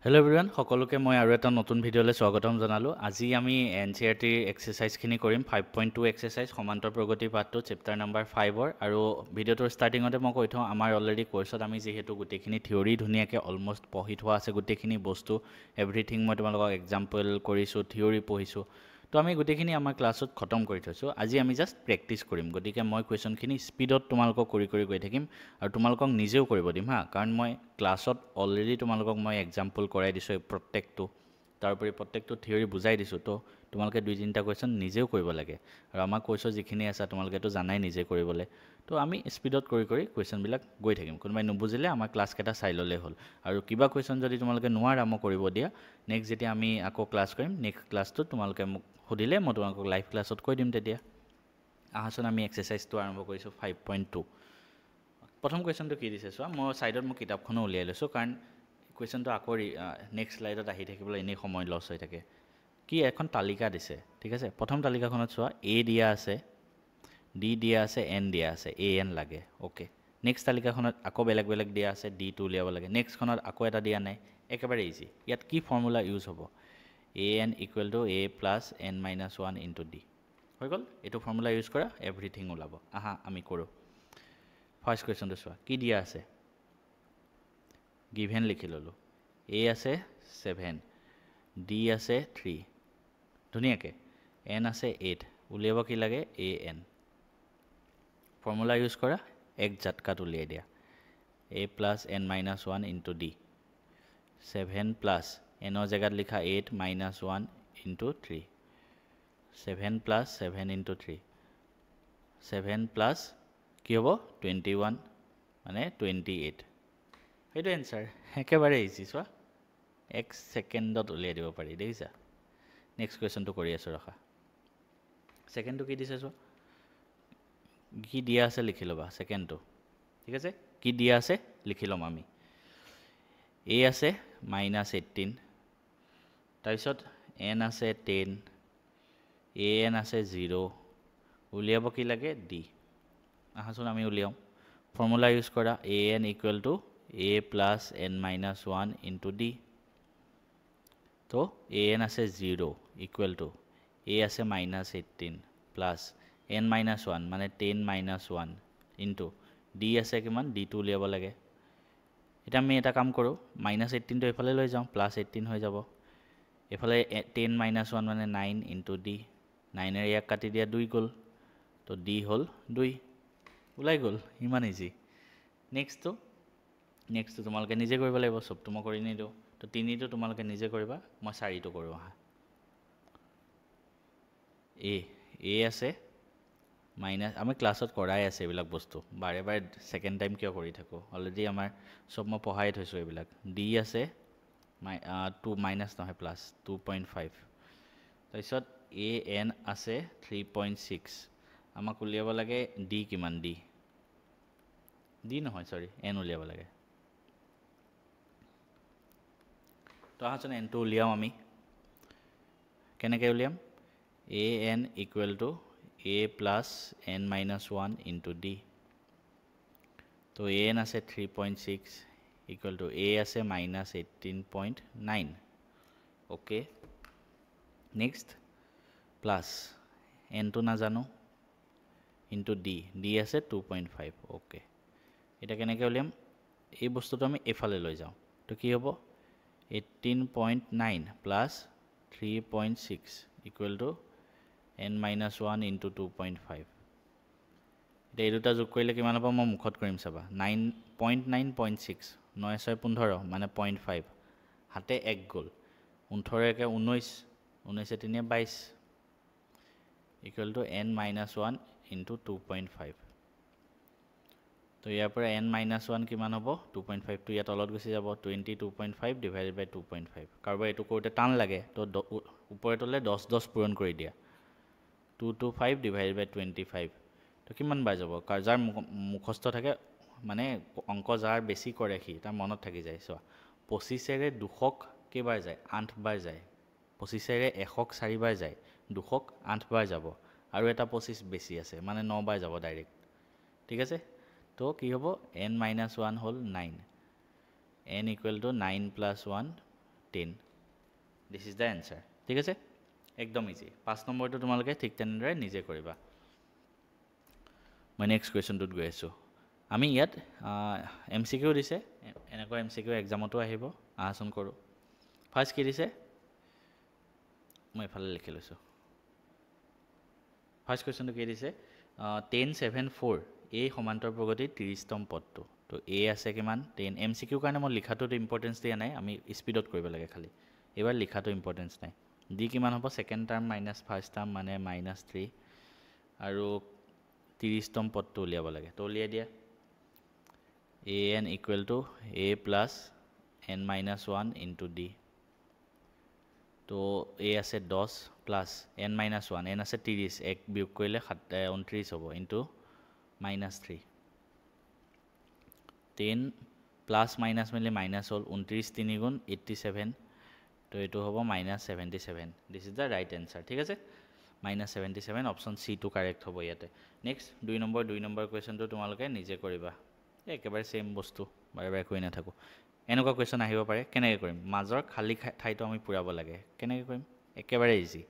Hello' everyone সকলোকে মই আৰু এটা নতুন ভিডিঅ'লৈ স্বাগতম জনালোঁ। আজি আমি NCERT এক্সাৰচাইজখিনি কৰিম 5.2 এক্সাৰচাইজ সমান্তৰ প্ৰগতি পাঠটো চেপ্টাৰ নাম্বাৰ 5ৰ। আৰু ভিডিঅ'টোৰ ষ্টাৰ্টিঙতে মই কৈ থওঁ, আমাৰ অলৰেডি কোৰ্চত আমি যিহেতু গোটেইখিনি থিয়ৰী ধুনীয়াকৈ অলমষ্ট পঢ়ি থোৱা আছে, গোটেইখিনি বস্তু এভৰিথিং মই তোমালোকক এক্সাম্পল কৰিছোঁ, থিয়ৰী পঢ়িছোঁ, তো আমি গোটেইখিনি আমাৰ ক্লাছত খতম কৰি থৈছোঁ। আজি আমি জাষ্ট প্ৰেক্টিছ কৰিম, গতিকে মই কুৱেশ্যনখিনি স্পীডত তোমালোকক কৰি গৈ থাকিম আৰু তোমালোকক নিজেও কৰিব দিম হা, কাৰণ মই ক্লাছত অলৰেডি তোমালোকক মই এক্সাম্পল কৰাই দিছোঁ প্ৰত্যেকটো, তাৰোপৰি প্ৰত্যেকটো থিয়ৰী বুজাই দিছোঁ। তো তোমালোকে 2-3টা কুৱেশ্যন নিজেও কৰিব লাগে, আৰু আমাৰ কোৰ্চৰ যিখিনি আছে তোমালোকেতো জানাই নিজে কৰিবলৈ। তো আমি স্পীডত কৰি কুৱেশ্যনবিলাক গৈ থাকিম, কোনোবাই নুবুজিলে আমাৰ ক্লাছকেইটা চাই ল'লেই হ'ল। আৰু কিবা কুৱেশ্যন যদি তোমালোকে নোৱাৰা মই কৰিব দিয়া, নেক্সট যেতিয়া আমি আকৌ ক্লাছ কৰিম, নেক্সট ক্লাছটোত তোমালোকে মোক সুধিলে মই তোমালোকক লাইভ ক্লাছত কৈ দিম। তেতিয়া আহাচোন আমি এক্সাৰচাইজটো আৰম্ভ কৰিছোঁ 5.2। প্ৰথম কুৱেশ্যনটো কি দিছে চোৱা, মই ছাইডত মই কিতাপখনো উলিয়াই লৈছোঁ, কাৰণ কুৱেশ্যনটো আকৌ নেক্সট স্লাইডত আহি থাকিবলৈ এনেই সময় লছ হৈ থাকে। কি এখন তালিকা দিছে, ঠিক আছে। প্ৰথম তালিকাখনত চোৱা A দিয়া আছে, D দিয়া আছে, N দিয়া আছে, AN লাগে, অ'কে। নেক্সট তালিকাখনত আকৌ বেলেগ বেলেগ দিয়া আছে, D2 উলিয়াব লাগে। নেক্সটখনত আকৌ এটা দিয়া নাই, একেবাৰে ইজি। ইয়াত কি ফৰ্মুলা ইউজ হ'ব? AN = A + n - 1 × D হৈ গ'ল। এইটো ফৰ্মুলা ইউজ কৰা, এভৰিথিং ওলাব। আহা আমি কৰোঁ। ফাৰ্ষ্ট কুৱেশ্যনটো চোৱা, কি দিয়া আছে? গিভেন লিখি ল'লোঁ। A আছে 7, D আছে 3, ধুনীয়াকৈ। N আছে 8, উলিয়াব কি লাগে? AN। ফৰ্মুলা ইউজ কৰা, এক ঝাটকাত উলিয়াই দিয়া। A + n - 1 × D। 7 + n জেগাত লিখা 8 - 1 × 3। 7 + 7 × 3। 7 + কি হ'ব? 21 মানে 28। সেইটো এনচাৰ, একেবাৰে ইজি। চোৱা, 1 ছেকেণ্ডত উলিয়াই দিব পাৰি, দেখিছা। নেক্সট কুৱেশ্যনটো কৰি আছোঁ ৰখা। ছেকেণ্ডটো কি দিছে চোৱা, কি দিয়া আছে লিখি ল'বা ছেকেণ্ডটো, ঠিক আছে। কি দিয়া আছে লিখি ল'ম আমি। A আছে -18, তাৰপিছত N আছে 10, AN আছে 0, উলিয়াব কি লাগে? D। আহাচোন আমি উলিয়াওঁ। ফৰ্মুলা ইউজ কৰা, AN = A + n - 1 × D। তো AN আছে 0 = A আছে -18 প্লাছ n - 1 মানে 10 - 1 ইনটু D আছে কিমান? D2 উলিয়াব লাগে। এতিয়া আমি এটা কাম কৰোঁ, -18টো এইফালে লৈ যাওঁ, +18 হৈ যাব। এইফালে 10 - 1 মানে 9 × D। 9ৰে ইয়াক কাটি দিয়া, 2 গ'ল। তো D হ'ল 2, ওলাই গ'ল, ইমান ইজি। নেক্সটটো তোমালোকে নিজে কৰিব লাগিব, চবটো মই কৰি নিদিওঁ। তো 3টো তোমালোকে নিজে কৰিবা, মই 4টো কৰোঁ। আহা, A আছে আমি ক্লাছত কৰাই আছে এইবিলাক বস্তু, বাৰে বাৰে ছেকেণ্ড টাইম কিয় কৰি থাকোঁ? অলৰেডি আমাৰ চব মই পঢ়াই থৈছোঁ এইবিলাক। D আছে +2.5। তাৰপিছত AN আছে 3.6। আমাক উলিয়াব লাগে D কিমান? D নহয়, চৰি, N উলিয়াব লাগে। তো আহাচোন Nটো উলিয়াওঁ আমি। কেনেকৈ উলিয়াম? AN = A + n - 1 × D। তো AN আছে 3.6 = A আছে -18.9, অ'কে। নেক্সট প্লাছ Nটো নাজানো, ইনটু D আছে 2.5, অ'কে। এতিয়া কেনেকৈ উলিয়াম? এই বস্তুটো আমি এইফালে লৈ যাওঁ, তো কি হ'ব? 18.9 + 3.6 = n - 1 × 2.5। এতিয়া এই দুটা যোগ কৰিলে কিমান হ'ব? মই মুখত কৰিম চাবা। 9.9.6, 9 × 6 = 15 মানে 0.5, হাতে 1 গ'ল। 18 × 1 = 19, 19 × 3 = 22 = n - 1 × 2.5। তো ইয়াৰ পৰা n - 1 কিমান হ'ব? 2.5টো ইয়াত তলত গুচি যাব, 22.5 / 2.5। কাৰোবাৰ এইটো কৰোঁতে টান লাগে, তো ওপৰে তলে 10 পূৰণ কৰি দিয়া। 225 / 25, তো কিমান বাৰ যাব? যাৰ মুখস্থ থাকে, মানে অংক যাৰ বেছি কৰে সি, তাৰ মনত থাকি যায়। চোৱা, 25ৰে 200ক কেইবাৰ যায়? 8 বাৰ যায়। 25ৰে 100ক 4 বাৰ যায়, 200ক 8 বাৰ যাব, আৰু এটা 25 বেছি আছে, মানে 9 বাৰ যাব ডাইৰেক্ট, ঠিক আছে। তো কি হ'ব? n - 1 হ'ল 9। n = 9 + 1 10. This is the answer. ঠিক আছে একদম ইজি 5 নম্বৰটো তোমালোকে ঠিক তেনেদৰে নিজে কৰিবা মই নেক্সট কুৱেশ্যনটোত গৈ আছোঁ আমি ইয়াত MCQ দিছে এনেকুৱা MCQ এক্সামতো আহিব আহাচোন কৰোঁ ফাৰ্ষ্ট কি দিছে মই এফালে লিখি লৈছোঁ ফাৰ্ষ্ট কুৱেশ্যনটো কি দিছে 1074 এই সমান্তৰ প্ৰগতিৰ 30তম পদটো তো এ আছে কিমান 10 MCQ কাৰণে মই লিখাটোত ইম্পৰ্টেঞ্চ দিয়া নাই আমি স্পীডত কৰিব লাগে খালি এবাৰ লিখাটো ইম্পৰ্টেঞ্চ নাই ডি কিমান হ'ব second term minus first term মানে -3 আৰু 30তম পদটো উলিয়াব লাগে তো উলিয়াই দিয়া an equal to a plus n minus 1 into d তো a আছে 10 plus n minus 1 n আছে 30 এক বিয়োগ কৰিলে 29 হ'ব into -3 10 plus minus মিলি মাইনাছ হ'ল 29 3 গুণ 87 তো এইটো হ'ব -77 this is the right answer ঠিক আছে -77 অপশন সি টু কারেক্ট হ'ব ইয়াতে নেক্সট 2 নম্বৰ কুৱেশ্যনটো তোমালোকে নিজে কৰিবা একেবাৰে সেম বস্তু বাৰে বাৰে কৈ নাথাকো এনেকুৱা কুৱেশ্যন আহিব পাৰে কেনেকৈ কৰিম মাজৰ খালী ঠাইটো আমি পুৰাব লাগে কেনেকৈ কৰিম একেবাৰে ইজি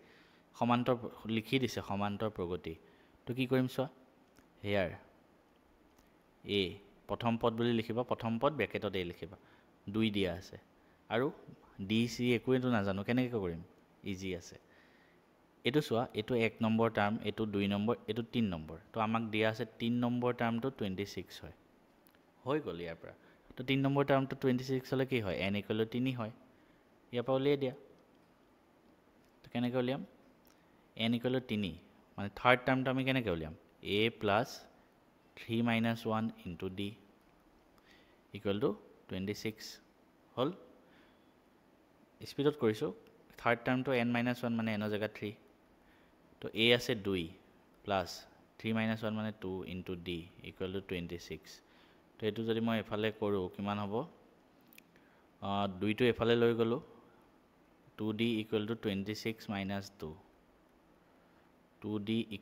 সমান্তৰ লিখি দিছে সমান্তৰ প্ৰগতি তো কি কৰিম চোৱা হেয়াৰ এ প্ৰথম পদ বুলি লিখিবা প্ৰথম পদ ব্ৰেকেটত এ লিখিবা 2 দিয়া আছে আৰু ডি সি একোৱেতো নাজানো কেনেকৈ কৰিম ইজি আছে এইটো চোৱা এইটো 1 নম্বৰ টাৰ্ম এইটো 2 নম্বৰ এইটো 3 নম্বৰ তো আমাক দিয়া আছে 3 নম্বৰ টাৰ্মটো 26 হয় হৈ গ'ল ইয়াৰ পৰা তো 3 নম্বৰ টাৰ্মটো 26 হলে কি হয় n = 3 হয় ইয়াৰ পৰা উলিয়াই দিয়া তো কেনেকৈ উলিয়াম n = 3 মানে থাৰ্ড টাৰ্মটো আমি কেনেকৈ উলিয়াম a + 3 - 1 into d = 26 হল স্পীডত কৰিছোঁ থাৰ্ড টাৰ্মটো n - 1 মানে n জেগাত 3 তো a আছে 2 প্লাস 3 - 1 মানে 2 into d = 26 তো এইটো যদি মই এফালে কৰোঁ কিমান হ'ব 2 টো এফালে লৈ গ'লো 2d = 26 - 2 2d =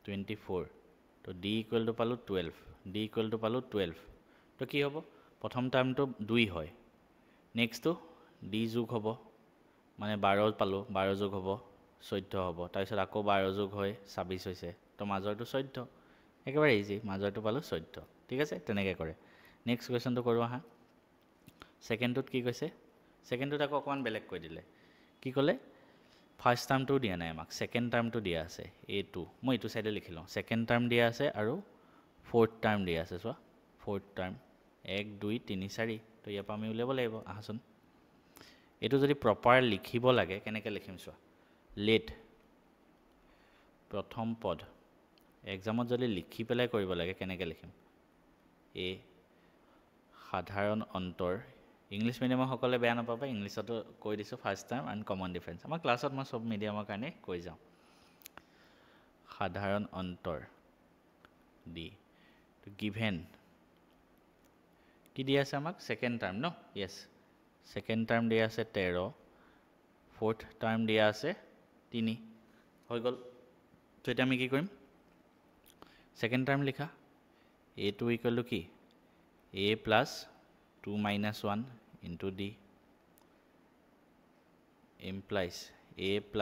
24 তো d = পালো 12 d = পালো 12 তো কি হ'ব প্ৰথম টাৰ্মটো 2 হয় নেক্সটটো d যোগ হ'ব মানে 12 পালো 12 যোগ হ'ব 14 হ'ব তাৰপিছত আকৌ 12 যোগ হয় 26 হৈছে তো মাজৰটো 14 একেবাৰে ইজি মাজৰটো পালো 14 ঠিক আছে তেনেকৈ কৰে নেক্সট কুৱেশ্যনটো কৰোঁ আহা সেকেন্ডটোত কি কৈছে সেকেন্ডটোত আকৌ অকমান বেলেগ কৈ দিলে কি ক'লে ফাৰ্ষ্ট টাৰ্মটো দিয়া নাই আমাক সেকেন্ড টাৰ্মটো দিয়া আছে a2 মই এইটো সাইডে লিখি লওঁ সেকেন্ড টাৰ্ম দিয়া আছে আৰু ফোৰ্থ টাৰ্ম দিয়া আছে চোৱা ফোৰ্থ টাৰ্ম 1 2 3 4 তো ইয়াৰ পৰা আমি উলিয়াব লাগিব আহাচোন এইটো যদি প্ৰপাৰ লিখিব লাগে কেনেকৈ লিখিম চোৱা লেট প্ৰথম পদ এক্সামত যদি লিখি পেলাই কৰিব লাগে কেনেকৈ লিখিম এ সাধাৰণ অন্তৰ ইংলিছ মিডিয়ামৰ সকলে বেয়া নাপাবা ইংলিছতো কৈ দিছোঁ first time and common difference আমাৰ ক্লাছত মই সব মিডিয়ামৰ কাৰণে কৈ যাওঁ সাধাৰণ অন্তৰ ডি তো গিভেন কি দিয়া আছে আমাক সেকেন্ড টাৰ্ম ন ইয়েস সেকেন্ড টাৰ্ম দিয়া আছে 13 ফোৰ্থ টাৰ্ম দিয়া আছে 3 হৈ গ'ল তো এটা আমি কি কৰিম সেকেন্ড টাৰ্ম লিখা a2 = কি a + 2 - 1 into d implies a +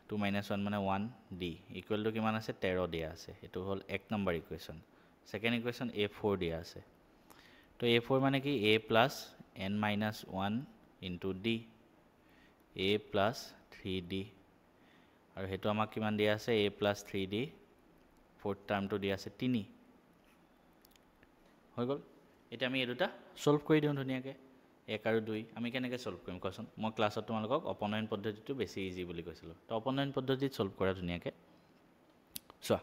2 - 1 মানে 1 d = কিমান আছে 13 দিয়া আছে এটো হল 1 number equation second equation a4 দিয়া আছে তো a4 মানে কি a + n - 1 into d a + 3d আৰু হেতু আমাক কিমান দিয়া আছে a + 3d ফোৰ্থ টাৰ্মটো দিয়া আছে 3 হৈ গ'ল এটা আমি এই দুটা সলভ কৰি দিওঁ ধুনিয়াকে 1 আৰু 2 আমি কেনেকৈ সলভ কৰিম কোৱাচোন মই ক্লাছত তোমালোকক অপনয়ন পদ্ধতিটো বেছি ইজি বুলি কৈছিলোঁ তো অপনয়ন পদ্ধতিত সলভ কৰা ধুনিয়াকে চোৱা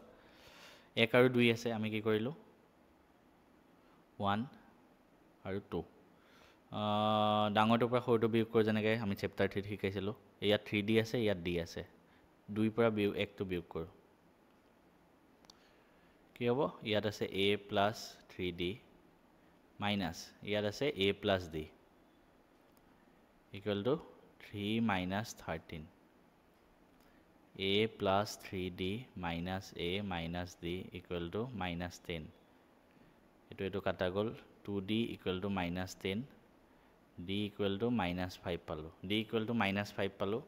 1 আৰু 2 আছে আমি কি কৰিলোঁ 1 আৰু 2 ডাঙৰটোৰ পৰা সৰুটো বিয়োগ কৰি যেনেকৈ আমি চেপ্টাৰ 3 শিকাইছিলোঁ ইয়াত 3d আছে ইয়াত d আছে 2 পৰা 1 টো বিয়োগ কৰোঁ কি হ'ব ইয়াত আছে a + 3d মাইনাস ইয়াত আছে a + d = 3 - 13 a + 3d minus a minus d = -10 এটো কাটা গ'ল 2d = -10 d equal to -5 পালো d equal to -5 পালো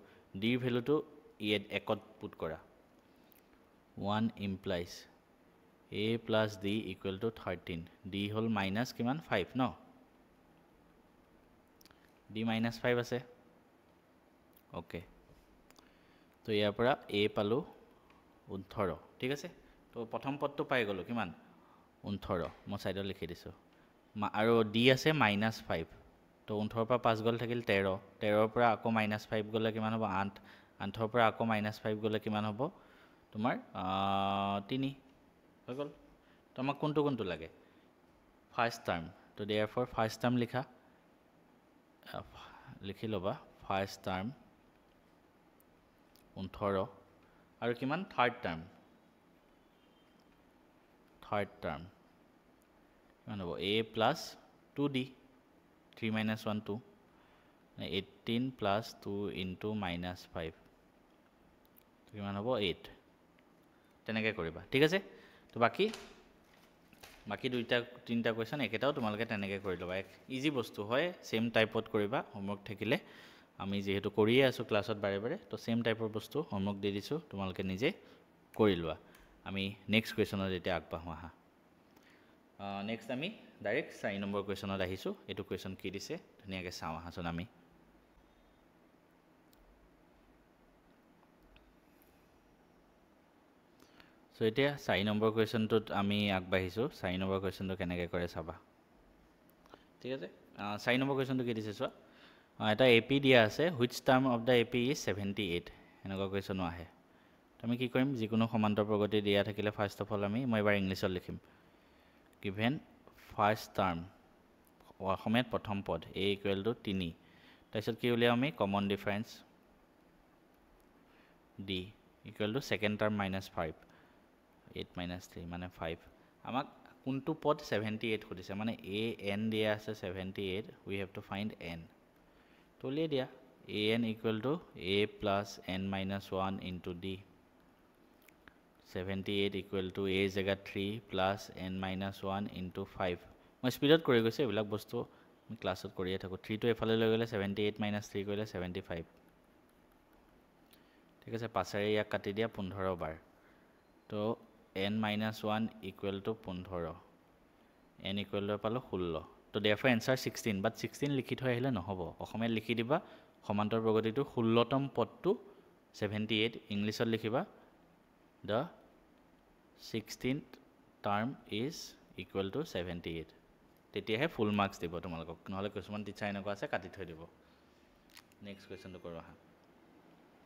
d ৰ ভ্যালুটো একত পুট কৰা 1 implies a plus d equal to 13 d hall minus কিমান 5 ন d -5 আছে ওকে তো ইয়াৰ পৰা a পালো 18 ঠিক আছে তো প্ৰথম পদটো পাই গলো কিমান 18 মই সাইডত লিখি দিছো আৰু d আছে -5 তো 18 পৰা 5 গল থাকিল 13 13 পৰা আকৌ -5 গলে কিমান হ'ব 8 8 পৰা আকৌ -5 গলে কিমান হ'ব তোমাৰ 3 হৈ গল তো আমাক কোনটো লাগে ফাৰ্স্ট টাৰ্ম তো therefore ফাৰ্স্ট টাৰ্ম লিখি লবা ফাৰ্স্ট টাৰ্ম 18 আৰু কিমান থাৰ্ড টার্ম কিমান হ'ব a plus 2d 3 minus 1 2 18 plus 2 into -5 কিমান হ'ব 8 তেনেকৈ কৰিবা ঠিক আছে তো বাকি দুইটা তিনিটা কোৱেশ্চন একেটাও তোমালোকে তেনেকৈ কৰি ল'বা ইজি বস্তু হয় সেম টাইপত কৰিবা হোমৱৰ্ক থাকিলে আমি যেহেতু কৰিয়ে আছো ক্লাছত বাৰে বাৰে তো সেম টাইপৰ বস্তু হোমৱৰ্ক দি দিছো তোমালোকে নিজে কৰি লোৱা আমি নেক্সট কুৱেশ্যনত এতিয়া আগবাঢ়ো আহা নেক্সট আমি ডাইৰেক্ট 4 নম্বৰ কুৱেশ্যনত আহিছো এইটো কুৱেশ্যন কি দিছে ধুনীয়াকৈ চাওঁ আহাচোন আমি সো এতিয়া 4 নম্বৰ কুৱেশ্যনটোত আমি আগবাঢ়িছো 4 নম্বৰ কুৱেশ্যনটো কেনেকৈ কৰে চাবা ঠিক আছে 4 নম্বৰ কুৱেশ্যনটো কি দিছে চোৱা এটা এপি দিয়া আছে which term of the AP is 78 এনেকুৱা কুৱেশ্যনো আহে আমি কি কৰিম যিকোনো সমান্তৰ প্ৰগতি দিয়া থাকিলে ফাৰ্স্ট অফ অল মই এবাৰ ইংলিছত লিখিম given ফাৰ্স্ট টাৰ্ম অসমীয়াত প্ৰথম পদ a equal to 3 তাৰপিছত কি উলিয়াম আমি common difference d equal to second term -5 8 minus 3 মানে 5 আমাক কোনটো পদ 78 খুদিছে মানে a n দিয়া আছে 78 we have to find n তো উলিয়াই দিয়া an equal to a plus n minus 1 into d 78 equal to a জেগাত 3 plus n minus 1 into 5 মই স্পিডত কৰি গৈছে এইবিলাক বস্তু আমি ক্লাছত কৰিয়ে থাকো 3 টো এফালে লৈ গলে 78 minus 3 কৰিলে 75 ঠিক আছে পাছাৰে ইয়াক কাটি দিয়া 15 বাৰ তো n minus 1 equal to 15 n equal to পালো 16 তো therefore answer 16 but 16 লিখি থৈ আহিলে নহব অসমীয়াত লিখি দিবা সমান্তৰ প্ৰগতিটো 16তম পদটো 78 ইংলিছত লিখিবা the 16th term is equal to 78 তেতিয়াহে ফুল মাৰ্কস দিব তোমালোকক নহলে কিছুমান টিচাৰ এনেকুৱা আছে কাটি থৈ দিব নেক্সট কোৱেশ্চনটো কৰো আহা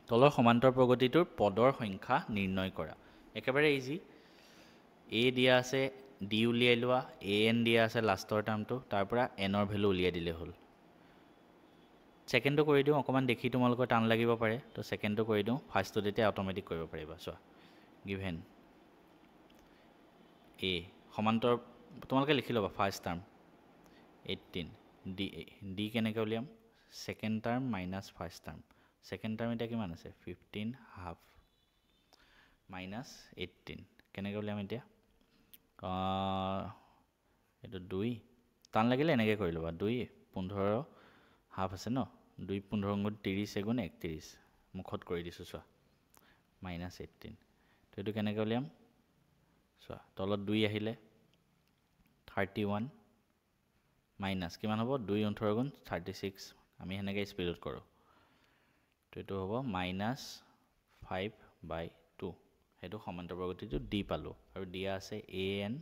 তলৰ সমান্তৰ প্ৰগতিটোৰ পদৰ সংখ্যা নিৰ্ণয় কৰা একেবাৰে ইজি a দিয়া আছে d উলিয়াই লোৱা an দিয়া আছে লাষ্টৰ টাৰ্মটো তাৰ পৰা n ৰ ভ্যালু উলিয়াই দিলে হ'ল সেকেন্ডটো কৰি দিও অকমান দেখি তোমালোকৰ টান লাগিব পাৰে তো সেকেন্ডটো কৰি দিও ফাৰ্স্টটো তেতিয়া অটোমেটিক কৰিব পাৰিবা চোৱা given a সমান্তৰ তোমালোকে লিখি লবা ফাৰ্স্ট টাৰ্ম 18 d কেনেকৈ উলিয়াম second term minus first term second term এটা কিমান আছে 15 হাফ মাইনাস 18 কেনেকৈ উলিয়াম এতিয়া এটা 2 টান লাগিলে এনেকৈ কৰি লবা 2 15 হাফ আছে ন 2 15 গুণ 30 গুণ 31 মুখত কৰি দিছো চোৱা মাইনাস 18 তো এটো কেনেকৈ উলিয়াম চোৱা তলত 2 আহিলে 31 মাইনাস কিমান হ'ব 2 18 গুণ 36 আমি হেনেকৈ স্পিডত কৰো তো এটো হ'ব -5/2 হেতু সমান্তৰ প্ৰগতিটো d পালো আৰু দিয়া আছে an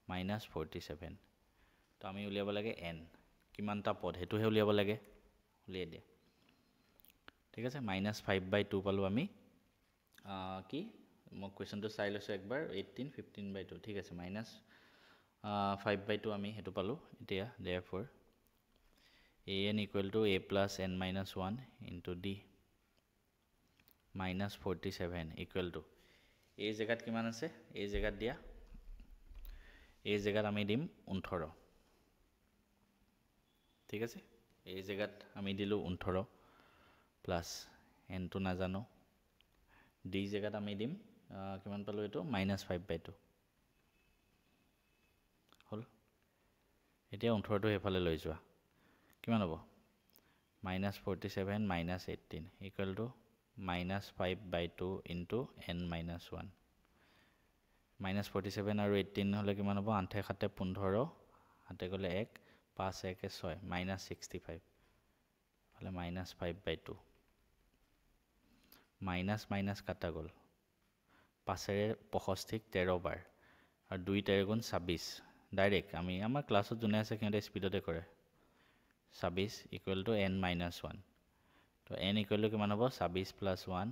-47 তো আমি উলিয়াব লাগে n কিমানটা পদ হেতুহে উলিয়াব লাগে উলিয়াই দিয়া ঠিক আছে -5/2 পালো আমি কি মই কোৱেশ্চনটো চাই লৈছো একবাৰ 18 15/2 ঠিক আছে -5/2 আমি হেতু পালো এতিয়া therefore an equal to a plus n minus 1 into d -47 equal to a জেগাত কিমান আছে a জেগাত দিয়া a জেগাত আমি দিম 18 ঠিক আছে এই জেগাত আমি দিলো 18 প্লাস n টো না জানো d জেগাত আমি দিম কিমান পালো এটো -5/2 হল এতিয়া 18 টো হেফালে লৈ যোৱা কিমান হ'ব -47 - 18 ইকুৱেল টু -5/2 ইনটু n - 1 -47 আৰু 18 হ'লে কিমান হ'ব 8 × 7 = 15 হাতে গ'লে 1 5 1 6 -65 হ'লে -5/2 মাইনাছ মাইনাছ কাটা গ'ল 5ৰে 65 13 বাৰ আৰু 2 13 গুণ 26 ডাইৰেক্ট আমি আমাৰ ক্লাছত যোনে আছে সিহঁতে স্পীডতে কৰে 26 ইকুৱেল টু n - 1 তো n ইকুৱেল টু কিমান হ'ব 26 + 1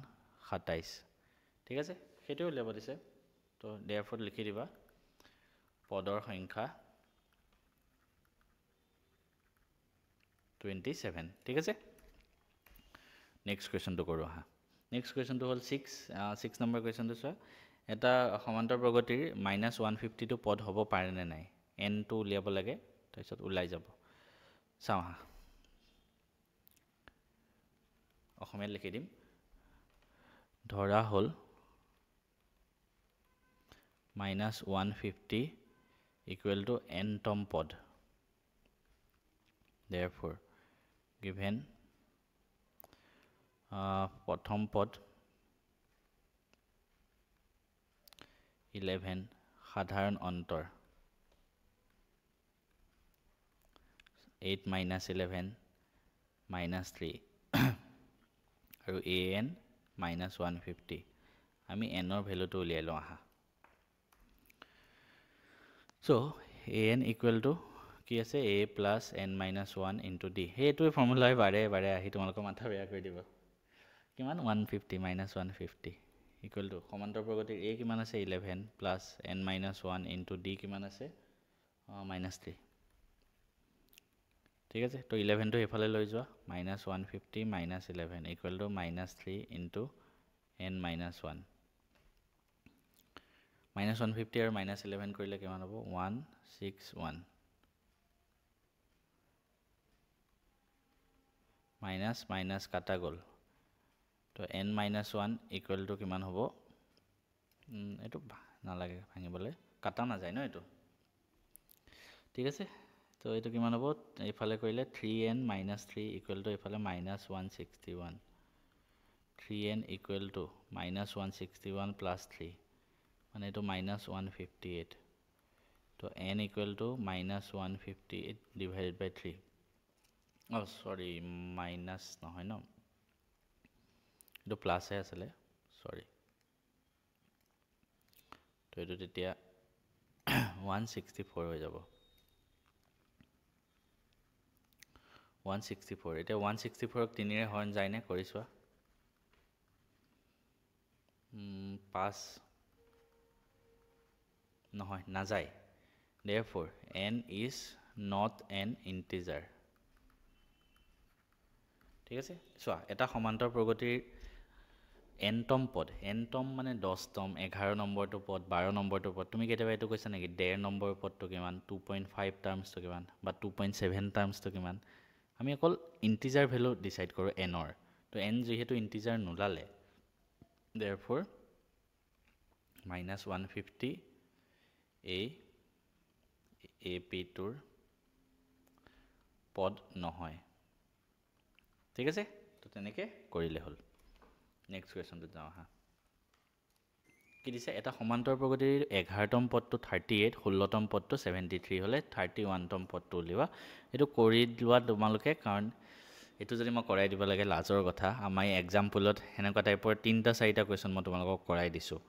27 ঠিক আছে সেইটোৱে উলিয়াব দিছে তো দেয়াৰফৰ লিখি দিবা পদৰ সংখ্যা 27 ঠিক আছে নেক্সট কুৱেশ্যনটো কৰোঁ আহা নেক্সট কুৱেশ্যনটো হ'ল 6 নম্বৰ কুৱেশ্যনটো চোৱা এটা সমান্তৰ প্ৰগতিৰ -150টো পদ হ'ব পাৰেনে নাই nটো উলিয়াব লাগে তাৰপিছত ওলাই যাব চাওঁ আহা অসমীয়াত লিখি দিম ধৰা হ'ল -150 ইকুৱেল টু nতম পদ therefore given প্ৰথম পদ 11 সাধাৰণ অন্তৰ 8 - 11 -3 আৰু an -150 আমি nৰ ভেলুটো উলিয়াই লওঁ আহা so an ইকুৱেল টু কি আছে a plus n - 1 into d সেইটোৱে ফৰ্মুলাই বাৰে বাৰে আহি তোমালোকৰ মাথা বেয়া কৰি দিব কিমান 150 -150 ইকুৱেল টু সমান্তৰ প্ৰগতিৰ a কিমান আছে 11 প্লাছ n - 1 ইনটু d কিমান আছে -3 ঠিক আছে তো 11টো এইফালে লৈ যোৱা -150 - 11 ইকুৱেল টু -3 ইনটু n - 1 -150 আৰু -11 কৰিলে কিমান হ'ব 161 মাইনাছ মাইনাছ কাটা গ'ল তো n - 1 ইকুৱেল টু কিমান হ'ব এইটো নালাগে ভাঙিবলৈ কাটা নাযায় ন এইটো ঠিক আছে তো এইটো কিমান হ'ব এইফালে কৰিলে 3n - 3 ইকুৱেল টু এইফালে -161 3n ইকুৱেল টু -161 প্লাছ 3 মানে এইটো -158 তো n ইকুৱেল টু -158 ডিভাইডেড বাই 3 সৰি মাইনাছ নহয় ন এইটো প্লাছহে আছিলে সৰি তো এইটো তেতিয়া 164 হৈ যাব 164 এতিয়া 164ক 3ৰে হৰণ যায়নে কৰি চোৱা 5 নহয় নাযায় therefore n is not an integer ঠিক আছে চোৱা এটা সমান্তৰ প্ৰগতিৰ nতম পদ nতম মানে 10তম 11 নম্বৰটো পদ 12 নম্বৰটো পদ তুমি কেতিয়াবা এইটো কৈছা নেকি 1.5 নম্বৰ পদটো কিমান 2.5 টাৰ্মছটো কিমান বা 2.7 টাৰ্মছটো কিমান আমি অকল ইন্টিজাৰ ভ্যালু ডিসাইড কৰোঁ nৰ তো n যেহেতু ইন্টিজাৰ নোলালে therefore -150 ap টোৰ পদ নহয় ঠিক আছে তো তেনেকৈ কৰিলে হ'ল নেক্সট কুৱেশ্যনটো যাওঁ হা কি দিছে এটা সমান্তৰ প্ৰগতিৰ 11তম পদটো 38 16তম পদটো 73 হ'লে 31তম পদটো উলিওৱা এইটো কৰি লোৱা তোমালোকে কাৰণ এইটো যদি মই কৰাই দিব লাগে লাজৰ কথা আমাৰ এক্সাম্পলত সেনেকুৱা টাইপৰ 3টা 4টা কুৱেশ্যন মই তোমালোকক কৰাই দিছোঁ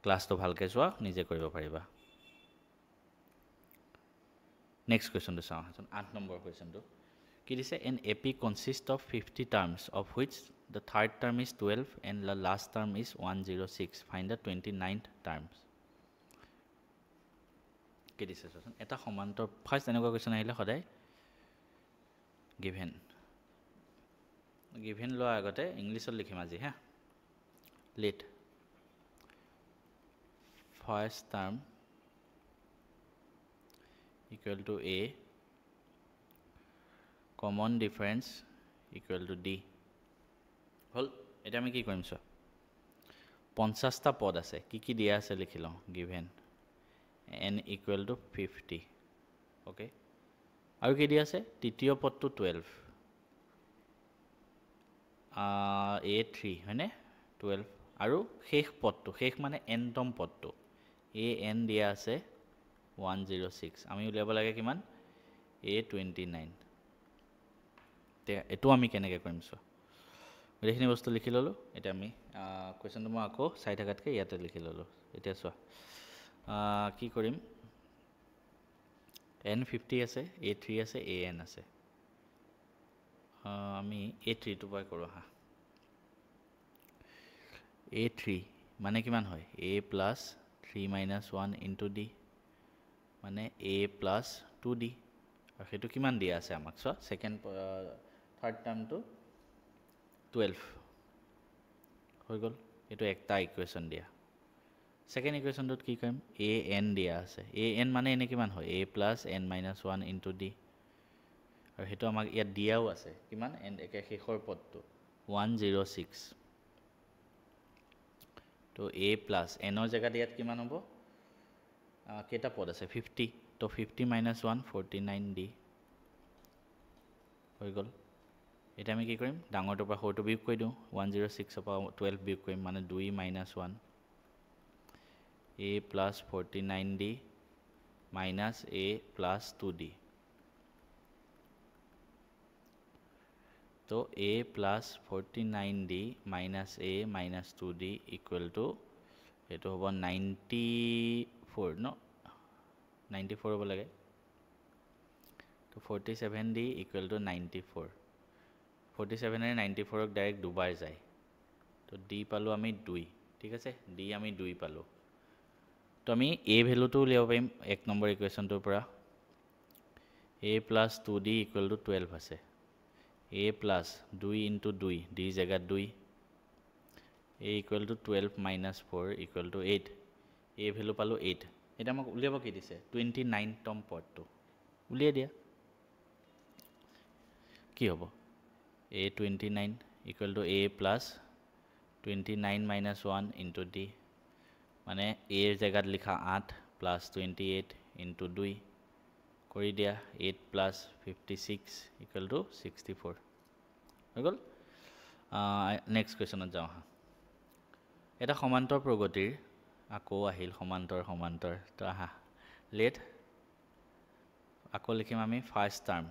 ক্লাছটো ভালকৈ চোৱা নিজে কৰিব পাৰিবা নেক্সট কুৱেশ্যনটো চাওঁ 8 নম্বৰ কুৱেশ্যনটো কি দিছে an AP consist of 50 terms of which the third term is 12 and the last term is 106 find the 29th terms কি দিছে চোন এটা সমান্তৰ ফাৰ্স্ট এনেকুৱা কোৱেশ্চন আহিলে সদায় given লোৱাৰ আগতে ইংলিছত লিখিম আজি হা let first term equal to a common difference equal to d হল এটা আমি কি কৰিম চোৱা 50টা পদ আছে কি কি দিয়া আছে লিখি লওঁ given n equal to 50 okay আৰু কি দিয়া আছে তৃতীয় পদটো 12 a3 হয়নে 12 আৰু শেষ পদটো শেষ মানে nতম পদটো an দিয়া আছে 106 আমি উলিয়াব লাগে কিমান a29 এটো আমি কেনেকৈ কৰিম চোৱা গোটেইখিনি বস্তু লিখি ল'লোঁ এতিয়া আমি কুৱেশ্যনটো মই আকৌ চাই থকাতকৈ ইয়াতে লিখি ল'লোঁ এতিয়া চোৱা কি কৰিম n50 আছে a3 আছে an আছে আমি a3টো পাই কৰোঁ হা a3 মানে কিমান হয় a plus 3 minus 1 into d মানে a প্লাছ 2d আৰু সেইটো কিমান দিয়া আছে আমাক চোৱা থাৰ্ড টাৰ্মটো 12 হৈ গ'ল এইটো একটা ইকুৱেশ্যন দিয়া সেকেন্ড ইকুৱেশ্যনটোত কি কৰিম a n দিয়া আছে a n মানে এনে কিমান হয় a plus n minus 1 into d আৰু সেইটো আমাক ইয়াত দিয়াও আছে কিমান n একে শেষৰ পদটো 106 তো a প্লাছ n ৰ জেগাত ইয়াত কিমান হ'ব কেইটা পদ আছে 50 তো 50 মাইনাছ 1 49d হৈ গ'ল এটা আমি কি কৰিম ডাঙৰটোৰ পৰা সৰুটো বিয়োগ কৰি দিওঁ 106 পৰা 12 বিয়োগ কৰিম মানে 2 minus 1 a plus 49d minus a plus 2d তো a plus 49d minus a minus 2d equal to এইটো হ'ব 94 ন 94 হ'ব লাগে তো 47d ইকুৱেল টু 94 47 এৰে 94ক ডাইৰেক্ট দুবাৰ যায় তো d পালোঁ আমি 2 ঠিক আছে d আমি 2 পালোঁ তো আমি a ভ্যালুটো উলিয়াব পাৰিম এক নম্বৰ ইকুৱেশ্যনটোৰ পৰা a plus 2d equal two 12 আছে a প্লাছ 2 ইনটু 2 d জেগাত 2 a equal to 12 minus 4 equal to 8 a value পালোঁ 8 এটা আমাক উলিয়াব কি দিছে 29তম পদটো উলিয়াই দিয়া কি হ'ব a29 equal to a plus 29 minus 1 into d মানে a ৰ জেগাত লিখা 8 প্লাছ 28 ইনটু 2 কৰি দিয়া 8 প্লাছ 56 ইকুৱেল টু 64 হৈ গ'ল নেক্সট কুৱেশ্যনত যাওঁ হা এটা সমান্তৰ প্ৰগতিৰ আকৌ আহিল সমান্তৰ তো আহা লেট আকৌ লিখিম আমি first term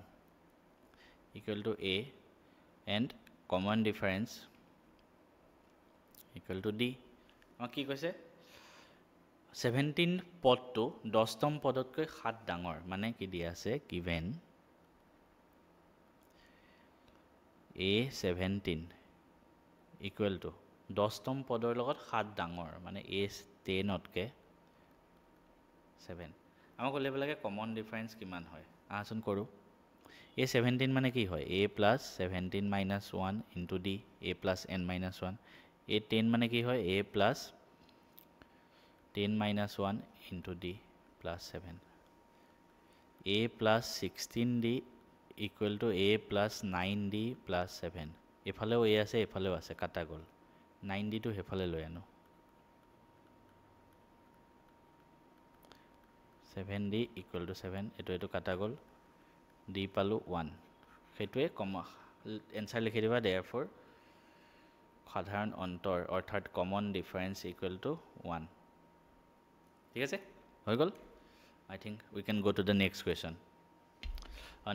equal to a and common difference equal to d আমাক কি কৈছে 17 পদটো 10তম পদতকৈ 7 ডাঙৰ মানে কি দিয়া আছে গিভেন a17 ইকুৱেল টু 10তম পদৰ লগত 7 ডাঙৰ মানে a10তকৈ 7 আমাক উলিয়াব লাগে কমন ডিফাৰেঞ্চ কিমান হয় আহাচোন কৰোঁ a17 মানে কি হয় a plus 17 minus 1 into d a plus n minus 1 a10 মানে কি হয় a plus 10 minus 1 into d plus 7 a plus 16d equal to a plus 9d plus 7 এফালেও a আছে এফালেও আছে কাটা গ'ল 9dটো সেইফালে লৈ আনো 7d ইকুৱেল টু 7 এইটো কাটা গ'ল d পালোঁ 1 সেইটোৱে এনচাৰ লিখি দিবা দেয়াৰফৰ সাধাৰণ অন্তৰ অৰ্থাৎ কমন ডিফাৰেঞ্চ ইকুৱেল টু 1 ঠিক আছে হৈ গ'ল আই think we can go' to the next question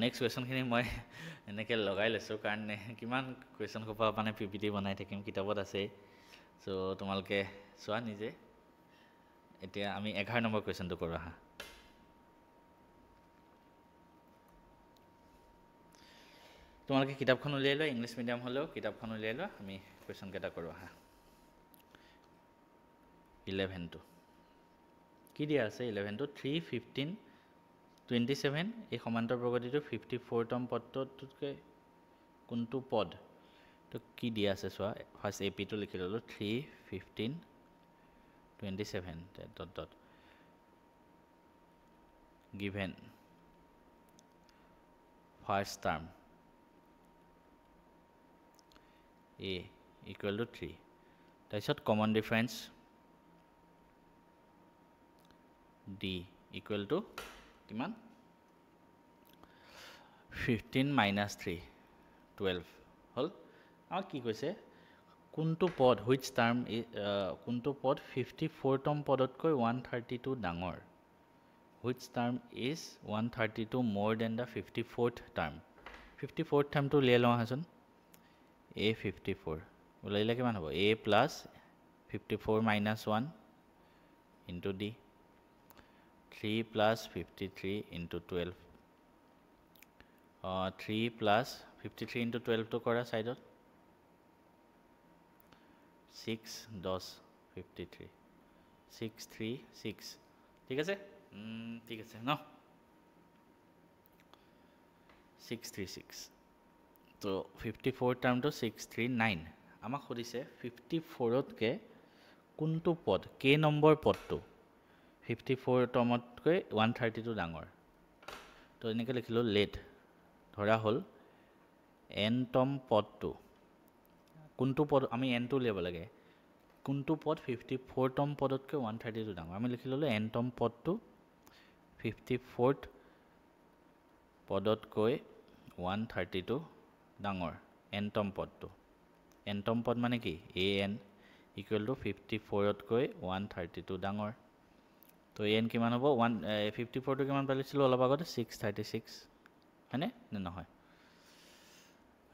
next কুৱেশ্যনখিনি মই এনেকৈ লগাই লৈছোঁ কাৰণ কিমান কুৱেশ্যন সোপা মানে PPT বনাই থাকিম কিতাপত আছে চ' তোমালোকে চোৱা নিজে এতিয়া আমি 11 নম্বৰ কুৱেশ্যনটো কৰোঁ আহা তোমালোকে কিতাপখন উলিয়াই লোৱা ইংলিছ মিডিয়াম হ'লেও কিতাপখন উলিয়াই লোৱা আমি কুৱেশ্যনকেইটা কৰোঁ আহা 11টো কি দিয়া আছে 11টো 3 15 27 এই সমান্তৰ প্ৰগতিটো 54তম পদটোতকৈ কোনটো পদ তো কি দিয়া আছে চোৱা ফাৰ্ষ্ট এপিটো লিখি ল'লোঁ 3 15 27 dot dot given first term a equal to 3 তাৰপিছত common difference d equal to কিমান 15 minus 3 12 হল আমাক কি কৈছে কোনটো পদ which term কোনটো পদ 54তম পদতকৈ 132 ডাঙৰ which term is 132 more than the 54th term 54th term to উলিয়াই লওঁ হাচোন a 54 উলাইলে কিমান হ'ব a plus 54 minus 1 into d 3 plus 53 into 12 3 plus 53 into 12 to kora side 6 10 53 6 3 6 ঠিক আছে ঠিক আছে ন 636 তো 54 টার্ম তো 639 আমাক খুদিছে 54 তকে কোনটো পদ কে নম্বৰ পদটো 54 তমতকৈ 132 ডাঙৰ তো এনেকৈ লিখিলো লেট ধৰা হল n তম পদটো কোনটো পদ আমি n টো লিয়াব লাগে কোনটো পদ 54 তম পদতকৈ 132 ডাঙৰ আমি লিখি ললো n তম পদটো 54th পদতকৈ 132 ডাঙৰ n তম পদটো n তম পদ মানে কি an equal to 54 তকৈ 132 ডাঙৰ তো n কিমান হ'ব 54 টো কিমান পাইছিলো অলপ আগতে 636 হয়নে নে নহয়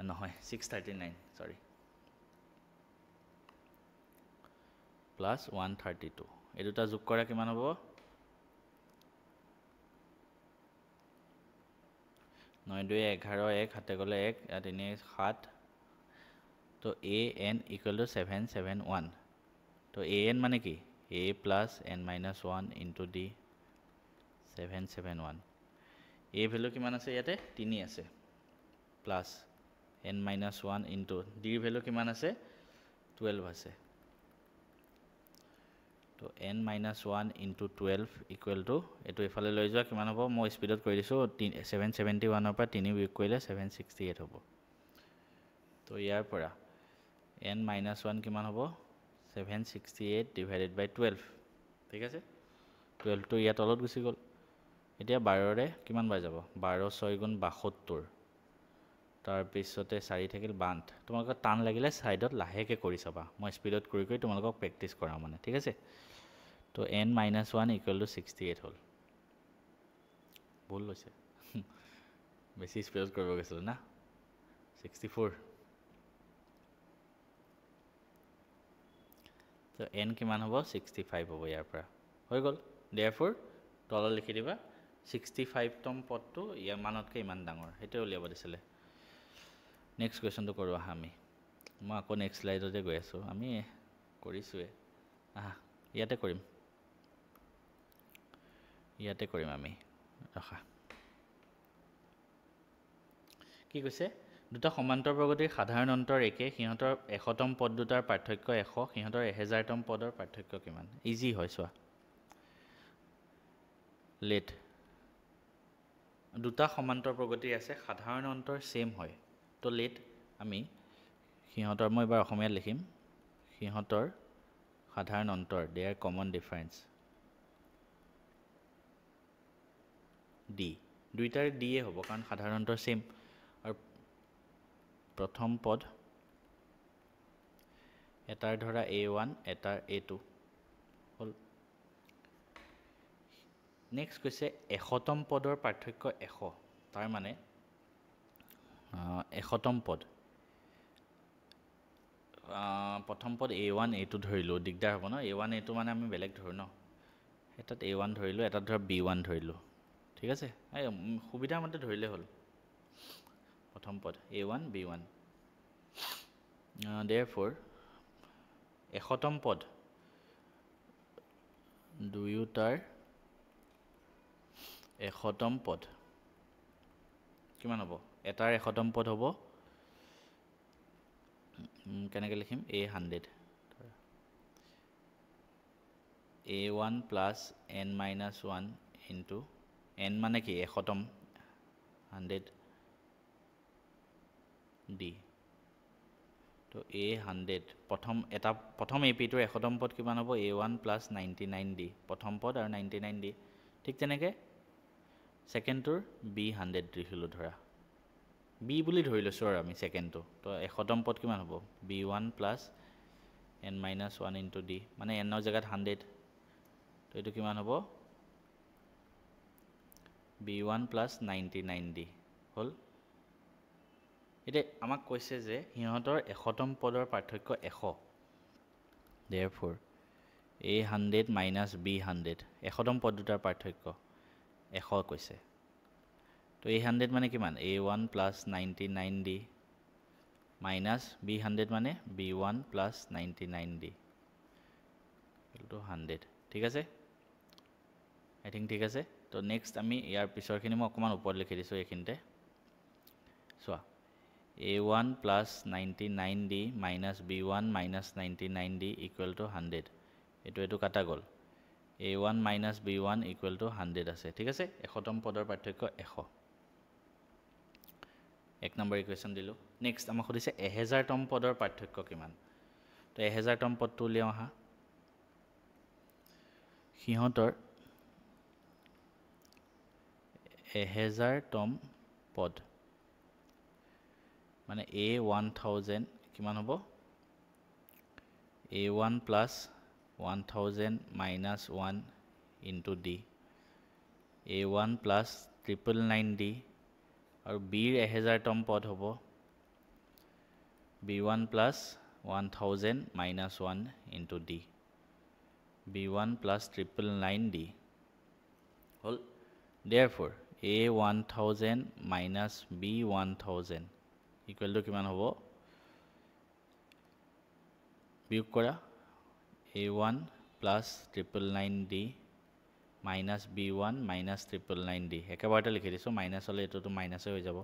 নহয় 639 সৰি plus 132 এই দুটা যোগ কৰা কিমান হ'ব 9 2 11 1 হাতে গলে 1 আর 3 7 তো an equal to 771 তো an মানে কি a plus n minus 1 into d 771 a value কিমান আছে ইয়াতে 3 আছে plus n minus 1 into d value কিমান আছে 12 আছে তো n minus 1 into 12 equal to এটো এফালে লৈ যোৱা কিমান হ'ব মই স্পিডত কৰি দিছো 771 ৰ পৰা 3 বিয়োগ কৰিলে 768 হ'ব তো ইয়াৰ পৰা n minus 1 কিমান হ'ব 768 divided by 12 ঠিক আছে 12 টো ইয়াত তলত গুছি গল এতিয়া 12 ৰে কিমান বাই যাব 12 6 গুণ 72 তাৰ পিছতে 4 থাকিল 62 তোমালোক টান লাগিলে সাইডত লাহেকে কৰি চাবা মই স্পিডত কৰি কৰি তোমালোকক প্ৰেক্টিস কৰাম মানে ঠিক আছে তো n minus 1 equal to 68 হল ভুল হৈছে বেছি স্পিডত কৰিব গৈছিল না 64 তো n কিমান হ'ব 65 হ'ব ইয়াৰ পৰা হৈ গল therefore তল লিখি দিবা 65 তম পদটো ইয়াৰ মানতকৈ ইমান ডাঙৰ হেতে উলিয়াব দিছিলে নেক্সট কোৱেশ্চনটো কৰো আমি মই আকৌ নেক্সট স্লাইডতে গৈ আছো আমি কৰিছোৱে ইয়াতে কৰিম আমি ৰখা কি কৈছে দুটা সমান্তৰ প্ৰগতিৰ সাধাৰণ অন্তৰ একে সিহঁতৰ 100তম পদ দুটাৰ পাৰ্থক্য 100 সিহঁতৰ 1000তম পদৰ পাৰ্থক্য কিমান ইজি হয় চোৱা লেট দুটা সমান্তৰ প্ৰগতি আছে সাধাৰণ অন্তৰ সেম হয় তো লেট আমি সিহঁতৰ মই এবাৰ অসমীয়াত লিখিম সিহঁতৰ সাধাৰণ অন্তৰ দেয়াৰ কমন ডিফাৰেন্স d দুইটাৰ d এ হ'ব কাৰণ সাধাৰণ অন্তৰ সেম আৰু প্ৰথম পদ এটাৰ ধৰা a1 এটাৰ a2 হল নেক্সট কৈছে 100তম পদৰ পাৰ্থক্য 100 তাৰ মানে 100তম পদ প্ৰথম পদ a1 a2 ধৰিলো দিগদাৰ হ'ব ন a1 a2 মানে আমি বেলেগ ধৰো ন এটাত a1 ধৰিলো এটাত ধৰা b1 ধৰিলো ঠিক আছে এই সুবিধা মতে ধৰিলে হল প্ৰথম পদ a1 b1 therefore 100তম পদ দুয়োটাৰ 100তম পদ কিমান হ'ব এটাৰ 100তম পদ হ'ব কেনেকৈ লিখিম a100 a1 plus n minus 1 into n মানে কি 100তম 100 d তো a100 প্ৰথম ap টোৰ 100তম পদ কিমান হ'ব a1 plus 99d প্ৰথম পদ আৰু 99d ঠিক তেনেকৈ সেকেন্ড টোৰ b100 লিখিলো ধৰা বি বুলি ধৰি লৈছোঁ আৰু আমি ছেকেণ্ডটো তো 100তম পদ কিমান হ'ব b1 plus n minus 1 into d মানে এনৰ জেগাত 100 তো এইটো কিমান হ'ব b1 প্লাছ 99d হ'ল এতিয়া আমাক কৈছে যে সিহঁতৰ 100তম পদৰ পাৰ্থক্য 100 therefore a100 মাইনাছ b100 100তম পদ দুটাৰ পাৰ্থক্য 100 কৈছে তো a100 মানে কিমান a1 plus 99d minus b100 মানে b1 plus 99d equal to 100 ঠিক আছে আই থিংক ঠিক আছে তো নেক্সট আমি ইয়াৰ পিছৰখিনি মই অকণমান ওপৰত লিখি দিছোঁ এইখিনিতে চোৱা a1 plus 99d minus b1 minus 99d equal to 100 এইটো কাটা গ'ল a1 minus b1 equal to 100 আছে ঠিক আছে 100তম পদৰ পাৰ্থক্য 100 এক নম্বৰ ইকুৱেশ্যন দিলোঁ নেক্সট আমাক সুধিছে 1000তম পদৰ পাৰ্থক্য কিমান তো 1000তম পদটো উলিয়াওঁ আহা সিহঁতৰ 1000তম পদ মানে a1000 কিমান হ'ব a1 plus 1000 minus 1 into d a1 plus 999d আৰু bৰ 1000তম পদ হ'ব b1 plus 1000 minus 1 into d b1 plus 999d হ'ল therefore a1000 minus b1000 equal to কিমান হ'ব বিয়োগ কৰা a1 plus 999d minus b1 minus 999d একেবাৰতে লিখি দিছোঁ মাইনাছ হ'লে এইটোতো মাইনাছে হৈ যাব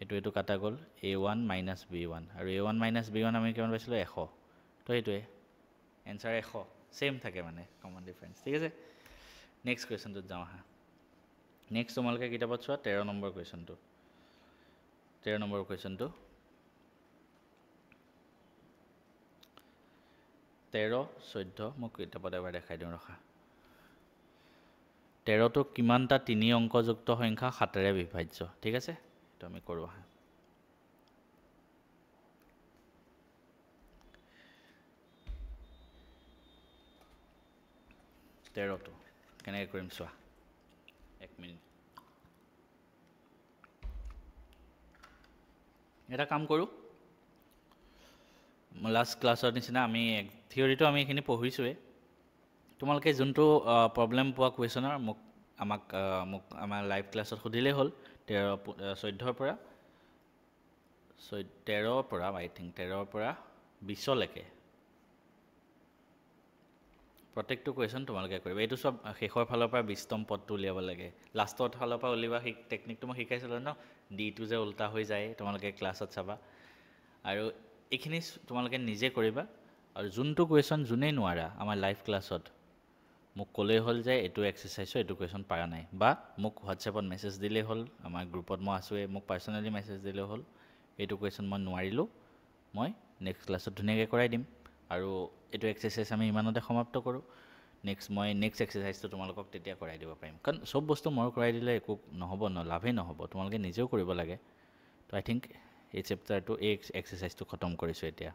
এইটো কাটা গ'ল a1 মাইনাছ b1 আৰু a1 মাইনাছ b1 আমি কিমান পাইছিলোঁ 100 তো এইটোৱে এনচাৰ 100 ছেম থাকে মানে কমন ডিফাৰেঞ্চ ঠিক আছে নেক্সট কুৱেশ্যনটোত যাওঁ আহা নেক্সট তোমালোকে কিতাপত চোৱা 13 নম্বৰ কুৱেশ্যনটো 13 নম্বৰ কুৱেশ্যনটো 13 14 মোক কিতাপত এবাৰ দেখাই দিওঁ ৰখা 13টো কিমানটা 3 অংকযুক্ত সংখ্যা 7ৰে বিভাজ্য ঠিক আছে এইটো আমি কৰোঁ আহা 13টো কেনেকৈ কৰিম চোৱা 1 মিনিট এটা কাম কৰোঁ লাষ্ট ক্লাছৰ নিচিনা আমি থিয়ৰিটো আমি এইখিনি পঢ়িছোঁৱে তোমালোকে যোনটো প্ৰব্লেম পোৱা কুৱেশ্যনৰ আমাক আমাৰ লাইভ ক্লাছত সুধিলেই হ'ল 14ৰ পৰা 13ৰ পৰা আই থিংক 13ৰ পৰা 20লৈকে প্ৰত্যেকটো কুৱেশ্যন তোমালোকে কৰিবা এইটো চব শেষৰ ফালৰ পৰা 20তম পদটো উলিয়াব লাগে লাষ্টৰ ফালৰ পৰা উলিওৱা টেকনিকটো মই শিকাইছিলোঁ ন ডিটো যে উল্টা হৈ যায় তোমালোকে ক্লাছত চাবা আৰু এইখিনি তোমালোকে নিজে কৰিবা আৰু যোনটো কুৱেশ্যন যোনেই নোৱাৰা আমাৰ লাইভ ক্লাছত মোক ক'লেই হ'ল যে এইটো এক্সাৰচাইজো এইটো কুৱেশ্যন পৰা নাই বা মোক হোৱাটছএপত মেছেজ দিলেই হ'ল আমাৰ গ্ৰুপত মই আছোঁৱেই মোক পাৰ্চনেলি মেছেজ দিলেই হ'ল এইটো কুৱেশ্যন মই নোৱাৰিলোঁ মই নেক্সট ক্লাছত ধুনীয়াকৈ কৰাই দিম আৰু এইটো এক্সাৰচাইজ আমি ইমানতে সমাপ্ত কৰোঁ নেক্সট এক্সাৰচাইজটো তোমালোকক তেতিয়া কৰাই দিব পাৰিম কাৰণ চব বস্তু মই কৰাই দিলে একো নহ'ব লাভেই নহ'ব তোমালোকে নিজেও কৰিব লাগে তো আই থিংক এই চেপ্টাৰটো এই এক্সাৰচাইজটো খতম কৰিছোঁ এতিয়া